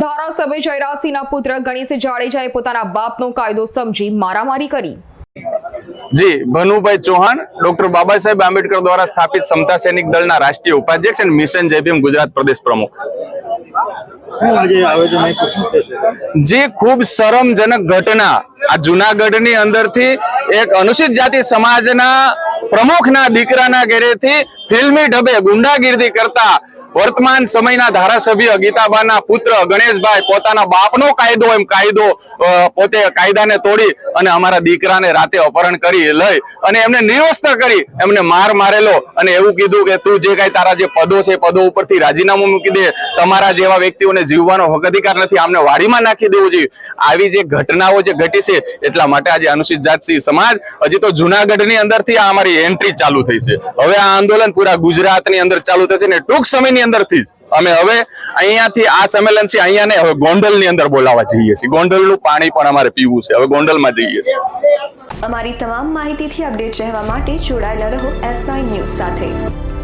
ધારાસભ્ય જયરાજસિંહના પુત્ર ગણેશ જાડેજાએ પોતાના બાપનો કાયદો સમજી મારામારી કરી। जी भनुभाई चौहान डॉक्टर बाबा साहेब आंबेडकर द्वारा स्थापित समता सैनिक दलना राष्ट्रीय उपाध्यक्ष और मिशन जय भीम गुजरात प्रदेश प्रमुख। जी खूब शरमजनक घटना आ जूनागढ़नी अंदरथी एक अनुसूचित जाति समाजना प्रमुखना दीकराना घरेथी फिल्मी ढबे गुंडागिरी करता वर्तमान समयना धारासभ्य गीताबाना पुत्र गणेशभाई पोताना बापनो कायदो एम कायदो पोते कायदाने तोड़ी अने अमारा दीकराने राते अपहरण करी लई अने एमने निर्वस्त्र करी एमने मार मारेलो अने एवुं कीधुं के तू जे काई तारा जे पदो छे पदो उपरथी राजीनामું મૂકી दे, तमारा जेवा व्यक्तिओने जीवવાનો हक अधिकार नथी, आमने वारीमां नाखी देवुं जोईए। आवी जे घटनाओ जे घटी छे એટલા માટે આજે અનુસૂચિત જાતિ સમાજ હજી તો જૂનાગઢની અંદરથી આ અમારી એન્ટ્રી ચાલુ થઈ છે। હવે આ આંદોલન પૂરા ગુજરાતની અંદર ચાલુ થશે ને ટૂંક સમયની અંદરથી જ અમે હવે અહીંયાથી આ સંમેલન છે અહીંયા ને હવે ગોંડલની અંદર બોલાવવા જઈએ છીએ। ગોંડલનું પાણી પણ અમારે પીવું છે, હવે ગોંડલમાં જઈએ છીએ। અમારી તમામ માહિતીથી અપડેટ રહેવા માટે જોડાયેલા રહો S9 ન્યૂઝ સાથે।